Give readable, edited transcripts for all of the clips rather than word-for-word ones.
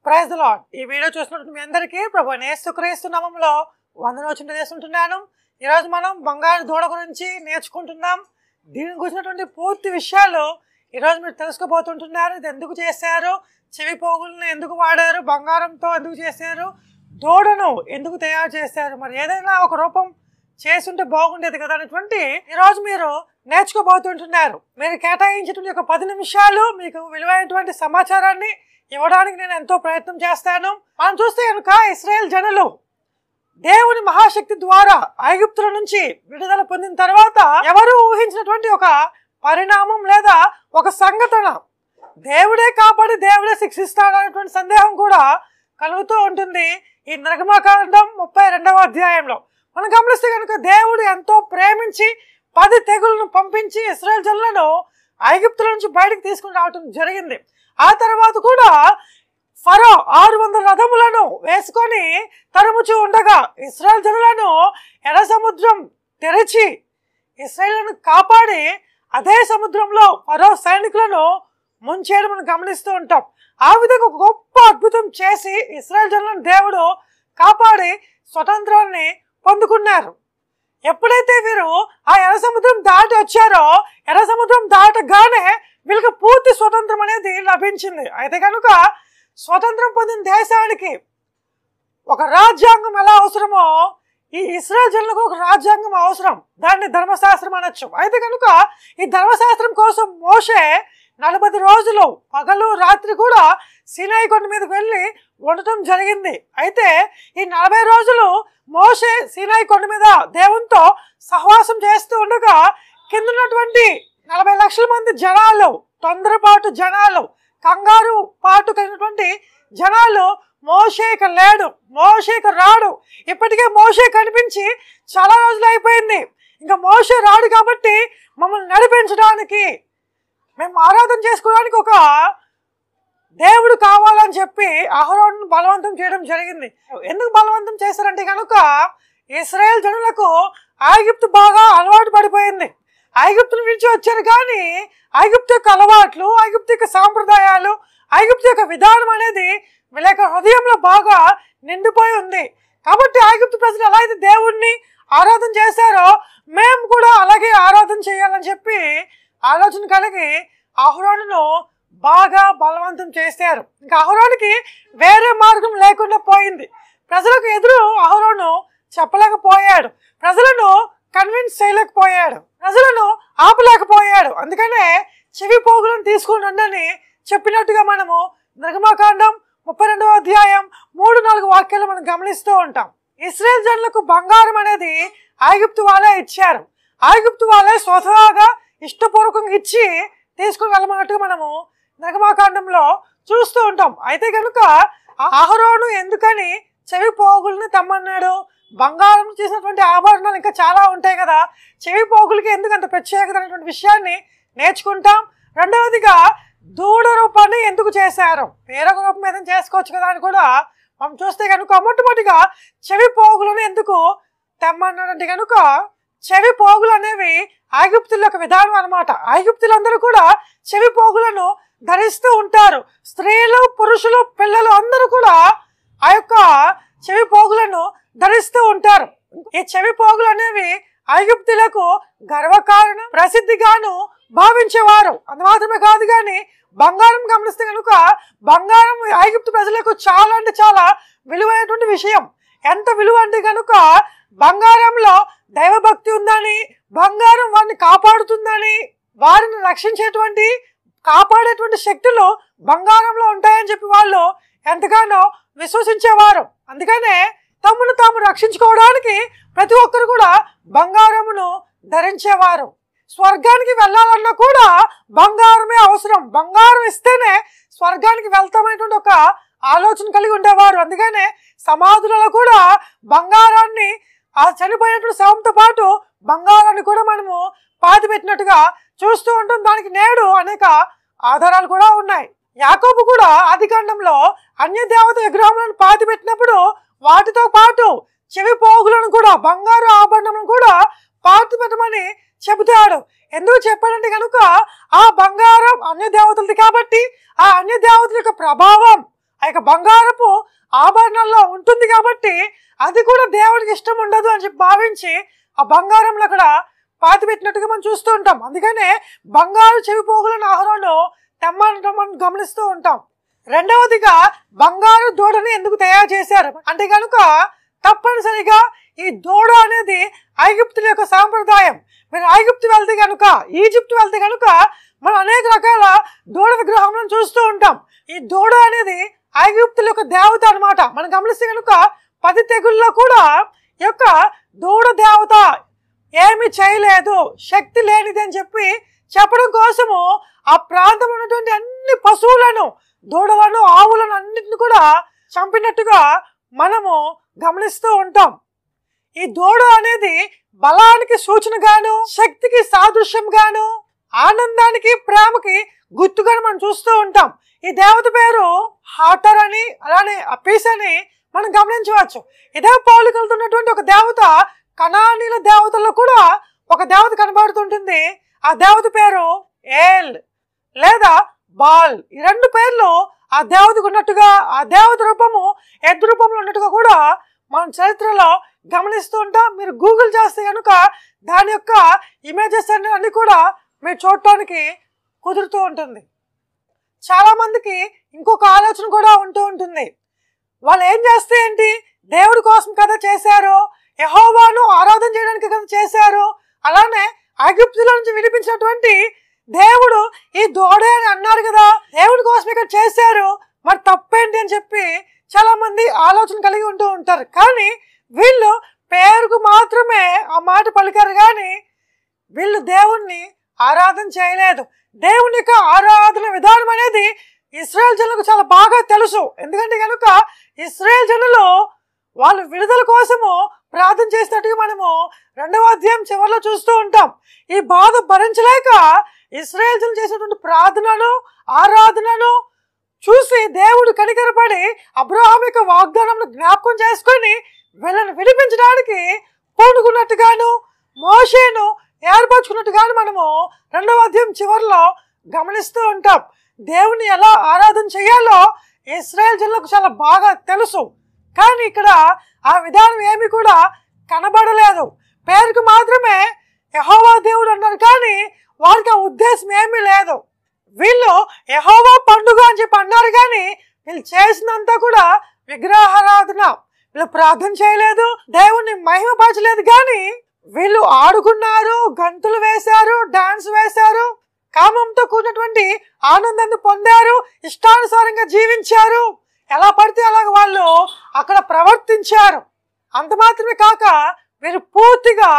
Praise the lord. ఈ video చూస్తున్నట్టు మీ అందరికీ ప్రభువైన యేసుక్రీస్తు నామములో వందనాలు చేస్తుంటున్నాను. ఈరోజు మనం బంగారు దూడ గురించి నేర్చుకుంటున్నాం. దీని గురించినటువంటి పూర్తి విషయాలు ఈరోజు మీరు తెలుసుకోబోతుంటున్నారు. ఇది ఎందుకు చేశారు, చెవి పోగులను ఎందుకు వాడారు, బంగారంతో ఎందుకు చేశారు, దూడను ఎందుకు తయారు చేశారు, మరి ఏదైనా ఒక రూపం చేస్తుంటే బాగుండేది కదా అనేటువంటి ఈరోజు మీరు నేర్చుకోబోతుంటున్నారు. మీరు కేటాయించేటువంటి ఒక 10 నిమిషాలు మీకు విలువైనటువంటి సమాచారాన్ని ఇవ్వడానికి నేను ఎంతో ప్రయత్నం చేస్తాను. మనం చూస్తే కనుక ఇశ్రాయేల్ జనులు దేవుని మహాశక్తి ద్వారా ఐగుప్తుల నుంచి విడుదల పొందిన తర్వాత ఎవరు ఊహించినటువంటి ఒక పరిణామం లేదా ఒక సంఘటన, దేవుడే కాపాడి దేవుడే శిక్షిస్తాడనేటువంటి సందేహం కూడా కలుగుతూ ఉంటుంది. ఈ నిర్గమకాండం 32వ అధ్యాయంలో మనం గమనిస్తే కనుక దేవుడు ఎంతో ప్రేమించి 10 తెగులను పంపించి ఇశ్రాయేల్ జనులను ఐగుప్తుల నుంచి బయటకు తీసుకుని రావటం జరిగింది. ఆ తర్వాత కూడా ఫరో 600 రథములను వేసుకొని తరుముచూ ఉండగా ఇశ్రాయేల్ జనులను ఎర్ర సముద్రం తెరిచి ఇశ్రాయేలును కాపాడి అదే సముద్రంలో ఫరో సైనికులను ముంచేయడం మనం గమనిస్తూ ఉంటాం. ఆ విధంగా ఒక గొప్ప అద్భుతం చేసి ఇశ్రాయేల్ జనులను దేవుడు కాపాడి స్వతంత్రాన్ని పొందుకున్నారు. ఎప్పుడైతే వీరు ఆ ఎర్ర సముద్రం దాటి వచ్చారో ఎర్ర సముద్రం దాటగానే వీళ్ళకి పూర్తి స్వతంత్రం అనేది లభించింది. అయితే కనుక స్వతంత్రం పొందిన దేశానికి ఒక రాజ్యాంగం ఎలా అవసరమో ఈ ఇశ్రాయేల్ జనులకు ఒక రాజ్యాంగం అవసరం. దాన్ని ధర్మశాస్త్రం అనొచ్చు. అయితే కనుక ఈ ధర్మశాస్త్రం కోసం మోషే 40 రోజులు పగలు రాత్రి కూడా సీనాయి కొండ మీదకి వెళ్ళి ఉండటం జరిగింది. అయితే ఈ 40 రోజులు మోషే సీనాయి కొండ మీద దేవునితో సహవాసం చేస్తూ ఉండగా కింద ఉన్నటువంటి 40 లక్షల మంది జనాలు, తొందరపాటు జనాలు, కంగారు పాటు కలిగినటువంటి జనాలు మోషేక లేడు, మోషేక రాడు, ఇప్పటికే మోషే కనిపించి చాలా రోజులు అయిపోయింది, ఇంకా మోషే రాడు కాబట్టి మమ్మల్ని నడిపించడానికి, మేము ఆరాధన చేసుకోవడానికి ఒక దేవుడు కావాలని చెప్పి అహరోను బలవంతం చేయడం జరిగింది. ఎందుకు బలవంతం చేశారంటే కనుక ఇశ్రాయేల్ జనులకు ఐగుప్తు బాగా అలవాటు పడిపోయింది. ఐగుప్తు నుంచి వచ్చారు కానీ ఐగుప్తు యొక్క అలవాట్లు, ఐగుప్తు యొక్క సాంప్రదాయాలు, ఐగుప్తు యొక్క విధానం అనేది వీళ్ళ యొక్క హృదయంలో బాగా నిండిపోయి ఉంది. కాబట్టి ఐగుప్తు ప్రజలు ఎలా అయితే దేవుణ్ణి ఆరాధన చేశారో మేము కూడా అలాగే ఆరాధన చేయాలని చెప్పి ఆలోచన కలిగి అహరోనును బాగా బలవంతం చేశారు. ఇంకా అహరోనుకి వేరే మార్గం లేకుండా పోయింది. ప్రజలకు ఎదురు అహరోను చెప్పలేకపోయాడు, ప్రజలను కన్విన్స్ చేయలేకపోయాడు, ప్రజలను ఆపలేకపోయాడు. అందుకనే చెవి పోగులను తీసుకుని రండని చెప్పినట్టుగా మనము నిర్గమకాండం 32వ అధ్యాయం 3-4 వాక్యాలు మనం గమనిస్తూ ఉంటాం. ఇశ్రాయేల్ జనులకు బంగారం అనేది ఐగుప్తు వాళ్ళే ఇచ్చారు. ఐగుప్తు వాళ్ళే స్వతహాగా ఇష్టపూర్వకంగా ఇచ్చి తీసుకుని వెళ్ళమన్నట్టుగా మనము నిర్గమకాండంలో చూస్తూ ఉంటాం. అయితే కనుక అహరోను ఎందుకని చెవి పోగుల్ని తెమ్మన్నాడు? బంగారం చేసినటువంటి ఆభరణాలు ఇంకా చాలా ఉంటాయి కదా, చెవి పోగులకి ఎందుకు అంత ప్రత్యేకత అనేటువంటి విషయాన్ని నేర్చుకుంటాం. రెండవదిగా దూడ రూపాన్ని ఎందుకు చేశారు? వేరొక రూపం ఏదైనా చేసుకోవచ్చు కదా అని కూడా మనం చూస్తే కనుక మొట్టమొదటిగా చెవి పోగులను ఎందుకు తెమ్మన్నాడంటే కనుక చెవి పోగులు అనేవి ఐగుప్తుల యొక్క విధానం అనమాట. ఐగుప్తులందరూ కూడా చెవి పోగులను ధరిస్తూ ఉంటారు. స్త్రీలు, పురుషులు, పిల్లలు అందరూ కూడా ఆ యొక్క చెవి పోగులను ధరిస్తూ ఉంటారు. ఈ చెవి పోగులు అనేవి ఐగుప్తులకు గర్వకారణం, ప్రసిద్ధిగాను భావించేవారు. అది మాత్రమే కాదు కానీ బంగారం గమనిస్తే కనుక బంగారం ఐగుప్తు ప్రజలకు చాలా అంటే చాలా విలువైనటువంటి విషయం. ఎంత విలువ అంటే కనుక బంగారంలో దైవభక్తి ఉందని, బంగారం వారిని కాపాడుతుందని, వారిని రక్షించేటువంటి కాపాడేటువంటి శక్తులు బంగారంలో ఉంటాయని చెప్పి వాళ్ళు ఎంతగానో విశ్వసించేవారు. అందుకనే తమను తాము రక్షించుకోవడానికి ప్రతి ఒక్కరు కూడా బంగారమును ధరించేవారు. స్వర్గానికి వెళ్ళాలన్నా కూడా బంగారమే అవసరం, బంగారం ఇస్తేనే స్వర్గానికి వెళ్తామనేటువంటి ఒక ఆలోచన కలిగి ఉండేవారు. అందుకనే సమాధులలో కూడా బంగారాన్ని, ఆ చనిపోయినటువంటి శవంతో పాటు బంగారాన్ని కూడా మనము పాతిపెట్టినట్టుగా చూస్తూ ఉంటాం. దానికి నేడు అనేక ఆధారాలు కూడా ఉన్నాయి. యాకోబు కూడా ఆదికాండంలో అన్య దేవత విగ్రహములను పాతిపెట్టినప్పుడు వాటితో పాటు చెవి పోగులను కూడా, బంగారు ఆభరణములను కూడా పాతిపెట్టమని చెబుతాడు. ఎందుకు చెప్పాడంటే కనుక ఆ బంగారం అన్య దేవతలది కాబట్టి ఆ అన్య దేవతల యొక్క ప్రభావం, ఆ యొక్క బంగారపు ఆభరణంలో ఉంటుంది కాబట్టి అది కూడా దేవుడికి ఇష్టం ఉండదు అని చెప్పి భావించి ఆ బంగారంలో అక్కడ పాతిపెట్టినట్టుగా మనం చూస్తూ ఉంటాం. అందుకనే బంగారు చెవి పోగులను ఆహారంలో తెమ్మనడం మనం గమనిస్తూ ఉంటాం. రెండవదిగా బంగారు దూడని ఎందుకు తయారు చేశారు అంటే కనుక తప్పనిసరిగా ఈ దూడ అనేది ఐగుప్తుల యొక్క సాంప్రదాయం. మీరు ఐగుప్తు వెళ్తే కనుక, ఈజిప్ట్ వెళ్తే కనుక మనం అనేక రకాల దూడ విగ్రహాలను చూస్తూ ఉంటాం. ఈ దూడ అనేది ఐగుప్తుల యొక్క దేవత అనమాట. మనం గమనిస్తే కనుక 10 తెగుల్లో కూడా ఈ యొక్క దూడ దేవత ఏమి చేయలేదు, శక్తి లేనిది అని చెప్పడం కోసము ఆ ప్రాంతంలో ఉన్నటువంటి అన్ని పశువులను, దూడలను, ఆవులను అన్నింటిని కూడా చంపినట్టుగా మనము గమనిస్తూ ఉంటాం. ఈ దూడ అనేది బలానికి సూచనగాను, శక్తికి సాదృశ్యంగాను, ఆనందానికి, ప్రేమకి గుర్తుగాను మనం చూస్తూ ఉంటాం. ఈ దేవత పేరు హాటర్ అని, అలానే అపీస్ అని మనం గమనించవచ్చు. ఇదే పోలికలుతున్నటువంటి ఒక దేవత కనానీల దేవతల్లో కూడా ఒక దేవత కనబడుతుంటుంది. ఆ దేవత పేరు ఏల్ లేదా బాల్. ఈ 2 పేర్లు ఆ దేవతకు ఉన్నట్టుగా, ఆ దేవత రూపము ఎద్దు రూపంలో ఉన్నట్టుగా కూడా మనం చరిత్రలో గమనిస్తూ ఉంటాం. మీరు గూగుల్ చేస్తే కనుక దాని యొక్క ఇమేజెస్ అన్ని కూడా మీరు చూడటానికి కుదురుతూ ఉంటుంది. చాలామందికి ఇంకొక ఆలోచన కూడా ఉంటూ ఉంటుంది. వాళ్ళు ఏం చేస్తే ఏంటి, దేవుడి కోసం కదా చేశారు, యెహోవాను ఆరాధన చేయడానికి కదా చేశారు, అలానే ఐగుప్తుల నుంచి విడిపించినటువంటి దేవుడు ఈ దూడే అని అన్నారు కదా, దేవుడి కోసం ఇక్కడ చేశారు, మరి తప్పేంటి అని చెప్పి చాలా మంది ఆలోచన కలిగి ఉంటూ ఉంటారు. కానీ వీళ్ళు పేరుకు మాత్రమే ఆ మాట పలికారు, కానీ వీళ్ళు దేవుణ్ణి ఆరాధన చేయలేదు. దేవుని యొక్క ఆరాధన విధానం అనేది ఇశ్రాయేల్ జనులకు చాలా బాగా తెలుసు. ఎందుకంటే కనుక ఇశ్రాయేల్ జనులు వాళ్ళు విడుదల కోసము ప్రార్థన చేసినట్టుగా మనము 2వ అధ్యాయం చివరిలో చూస్తూ ఉంటాం. ఈ బాధ భరించలేక ఇశ్రాయేల్ జనులు చేసినటువంటి ప్రార్థనను, ఆరాధనను చూసి దేవుడు కనికరపడి అబ్రహాము యొక్క వాగ్దానం జ్ఞాపకం చేసుకొని వీళ్ళని విడిపించడానికి పూనుకున్నట్టుగాను, మోషేను ఏర్పరచుకున్నట్టుగాను మనము 2వ అధ్యాయం చివరిలో గమనిస్తూ ఉంటాం. దేవుని ఎలా ఆరాధన చేయాలో ఇశ్రాయేల్ జనులకు చాలా బాగా తెలుసు. కానీ ఇక్కడ ఆ విధానం ఏమి కూడా కనబడలేదు. పేరుకు మాత్రమే యెహోవా దేవుడు అన్నారు, కానీ వారికి ఆ ఉద్దేశం ఏమీ లేదు. వీళ్ళు యెహోవా పండుగ అని చెప్పి అన్నారు, కానీ వీళ్ళు చేసినంతా కూడా విగ్రహారాధన. వీళ్ళు ప్రార్థన చేయలేదు, దేవుణ్ణి మహిమపరచలేదు, కానీ వీళ్ళు ఆడుకున్నారు, గంతులు వేశారు, డాన్స్ వేశారు, కామంతో కూడినటువంటి ఆనందాన్ని పొందారు, ఇష్టానుసారంగా జీవించారు, ఎలా పడితే అలాగ వాళ్ళు అక్కడ ప్రవర్తించారు. అంత మాత్రమే కాక వీరు పూర్తిగా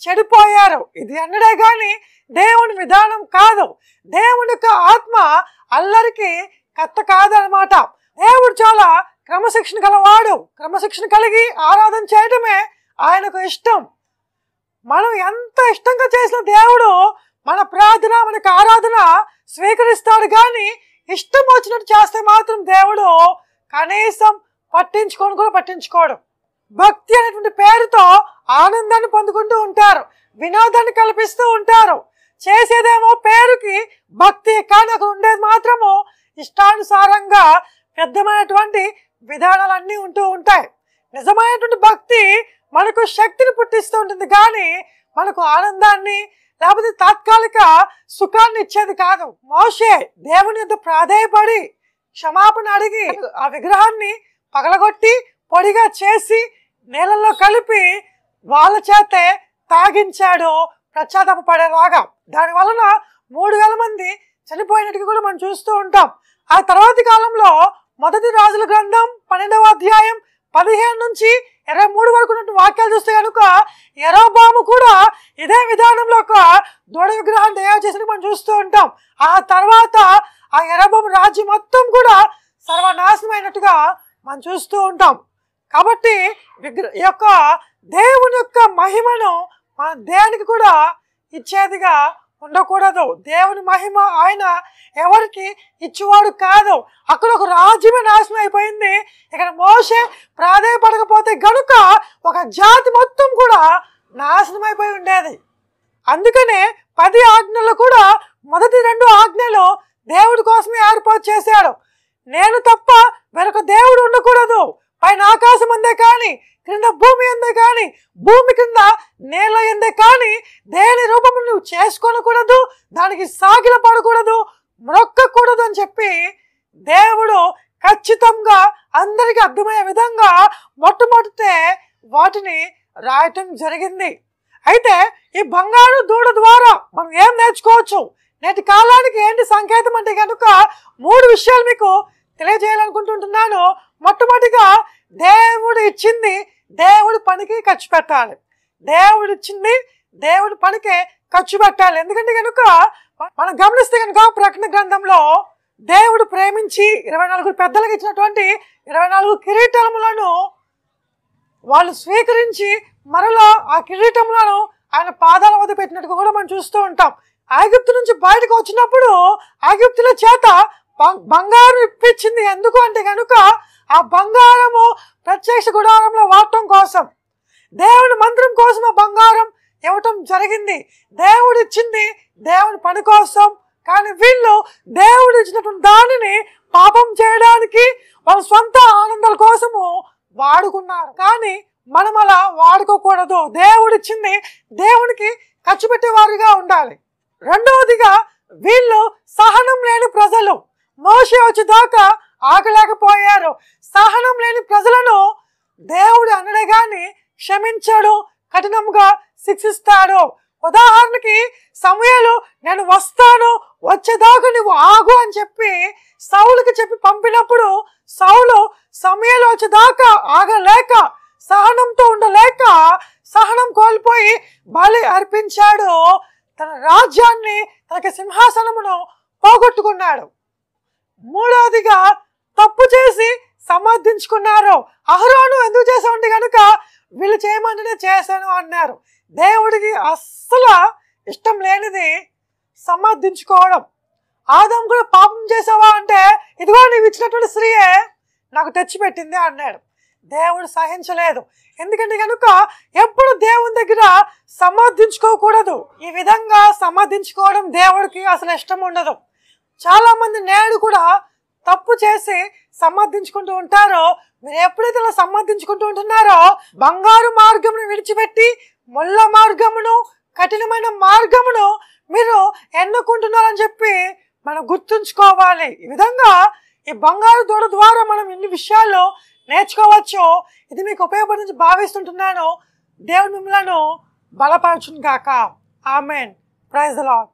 చెడిపోయారు. ఇది అన్నడే కానీ దేవుని విధానం కాదు. దేవుని యొక్క ఆత్మ అల్లరికి కత్త కాదనమాట. దేవుడు చాలా క్రమశిక్షణ గలవాడు. క్రమశిక్షణ కలిగి ఆరాధన చేయడమే ఆయనకు ఇష్టం. మనం ఎంత ఇష్టంగా చేసిన దేవుడు మన ప్రార్థన, మనకు ఆరాధన స్వీకరిస్తాడు. కానీ ఇష్టం వచ్చినట్టు చేస్తే మాత్రం దేవుడు కనీసం పట్టించుకోడు. భక్తి అనేటువంటి పేరుతో ఆనందాన్ని పొందుకుంటూ ఉంటారు, వినోదాన్ని కల్పిస్తూ ఉంటారు. చేసేదేమో పేరుకి భక్తి, కానీ అక్కడ ఉండేది మాత్రము ఇష్టానుసారంగా పెద్దమైనటువంటి విధానాలన్నీ ఉంటూ ఉంటాయి. నిజమైనటువంటి భక్తి మనకు శక్తిని పుట్టిస్తూ ఉంటుంది, కానీ మనకు ఆనందాన్ని లేకపోతే తాత్కాలిక సుఖాన్ని ఇచ్చేది కాదు. మోషే దేవుని యొద్ద ప్రాధేయపడి క్షమాపణ అడిగి ఆ విగ్రహాన్ని పగలగొట్టి పొడిగా చేసి నీళ్ళల్లో కలిపి వాళ్ళ చేతే తాగించాడు పశ్చాత్తాపపడేలాగా. దాని వలన 3000 మంది చనిపోయినట్టుగా కూడా మనం చూస్తూ ఉంటాం. ఆ తర్వాతి కాలంలో 1 రాజుల గ్రంథం 12వ అధ్యాయం 15 నుంచి 23 వరకు ఉన్న వాక్యాలు చూస్తే కనుక యెరోబాము కూడా ఇదే విధానంలో ఒక దూడ విగ్రహాన్ని తయారు చేసి మనం చూస్తూ ఉంటాం. ఆ తర్వాత ఆ యెరోబాము రాజ్యం మొత్తం కూడా సర్వనాశనం అయినట్టుగా మనం చూస్తూ ఉంటాం. కాబట్టి ఈ యొక్క దేవుని యొక్క మహిమను మన దేనికి కూడా ఇచ్చేదిగా ఉండకూడదు. దేవుని మహిమ ఆయన ఎవరికి ఇచ్చేవాడు కాదు. అక్కడ ఒక రాజ్యమే నాశనం అయిపోయింది. ఇక్కడ మోషే ప్రాధేయపడకపోతే గనుక ఒక జాతి మొత్తం కూడా నాశనం అయిపోయి ఉండేది. అందుకనే 10 ఆజ్ఞలు కూడా మొదటి 2 ఆజ్ఞలు దేవుడి కోసమే ఏర్పాటు చేశాడు. నేను తప్ప వేరొక దేవుడు ఉండకూడదు. పైన ఆకాశం అందే కానీ, క్రింద భూమి అందే కానీ, భూమి కింద నేల ఎందే కానీ దేని రూపము నువ్వు చేసుకోనకూడదు, దానికి సాగిల పడకూడదు, మొక్కకూడదు అని చెప్పి దేవుడు ఖచ్చితంగా అందరికీ అర్థమయ్యే విధంగా మొట్టమొదటే వాటిని రాయటం జరిగింది. అయితే ఈ బంగారు దూడ ద్వారా మనం ఏం నేర్చుకోవచ్చు? నేటి కాలానికి ఏంటి సంకేతం అంటే కనుక 3 విషయాలు మీకు తెలియజేయాలనుకుంటున్నాను. మొట్టమొదటిగా దేవుడు ఇచ్చింది దేవుడి పనికి ఖర్చు పెట్టాలి. దేవుడు ఇచ్చింది దేవుడి పనికి ఖర్చు పెట్టాలి. ఎందుకంటే కనుక మనం గమనిస్తే కనుక ప్రకటన గ్రంథంలో దేవుడు ప్రేమించి 24 పెద్దలకు ఇచ్చినటువంటి 24 కిరీటములను వాళ్ళు స్వీకరించి మరలా ఆ కిరీటములను ఆయన పాదాల వద్ద పెట్టినట్టుగా కూడా మనం చూస్తూ ఉంటాం. ఐగుప్తు నుంచి బయటకు వచ్చినప్పుడు ఐగుప్తుల చేత బంగారం ఇప్పించింది. ఎందుకు అంటే కనుక ఆ బంగారము ప్రత్యక్ష గుడారంలో వాడటం కోసం, దేవుని మందిరం కోసం ఆ బంగారం ఇవ్వటం జరిగింది. దేవుడు ఇచ్చింది దేవుని పని కోసం, కానీ వీళ్ళు దేవుడు ఇచ్చినటువంటి దానిని పాపం చేయడానికి వాళ్ళ సొంత ఆనందాల కోసము వాడుకున్నారు. కానీ మనం అలా వాడుకోకూడదు. దేవుడు ఇచ్చింది దేవునికి ఖర్చు పెట్టేవారుగా ఉండాలి. రెండవదిగా వీళ్ళు సహనం లేని ప్రజలు. మోషే వచ్చేదాకా ఆగలేకపోయారు. సహనం లేని ప్రజలను దేవుడు అనడే గాని క్షమించాడు, కఠినంగా శిక్షిస్తాడు. ఉదాహరణకి సమూయేలు నేను వస్తాను, వచ్చేదాకా నువ్వు ఆగు అని చెప్పి సౌలుకి చెప్పి పంపినప్పుడు సౌలు సమూయేలు వచ్చేదాకా ఆగలేక, సహనంతో ఉండలేక సహనం కోల్పోయి బలి అర్పించాడు. తన రాజ్యాన్ని, తనకి సింహాసనమును పోగొట్టుకున్నాడు. మూడవదిగా తప్పు చేసి సమర్థించుకున్నారు. అహరోను ఎందుకు చేసామంటే కనుక వీళ్ళు చేయమంటేనే చేశాను అన్నారు. దేవుడికి అస్సలు ఇష్టం లేనిది సమర్థించుకోవడం. ఆదాము కూడా పాపం చేసావా అంటే ఇదిగో నీవు ఇచ్చినటువంటి స్త్రీయే నాకు తెచ్చిపెట్టింది అన్నాడు. దేవుడు సహించలేదు. ఎందుకంటే కనుక ఎప్పుడు దేవుని దగ్గర సమర్థించుకోకూడదు. ఈ విధంగా సమర్థించుకోవడం దేవుడికి అసలు ఇష్టం ఉండదు. చాలా మంది నేడు కూడా తప్పు చేసి సమర్థించుకుంటూ ఉంటారో, మీరు ఎప్పుడైతే ఇలా సమర్థించుకుంటూ ఉంటున్నారో బంగారు మార్గమును విడిచిపెట్టి ముళ్ళ మార్గమును, కఠినమైన మార్గమును మీరు ఎన్నుకుంటున్నారని చెప్పి మనం గుర్తుంచుకోవాలి. ఈ విధంగా ఈ బంగారు దూడ ద్వారా మనం ఇన్ని విషయాలు నేర్చుకోవచ్చు. ఇది మీకు ఉపయోగపడి భావిస్తుంటున్నాను. దేవుడు మిమ్మల్ని బలపరచును గాక. ఆమేన్. Praise the lord.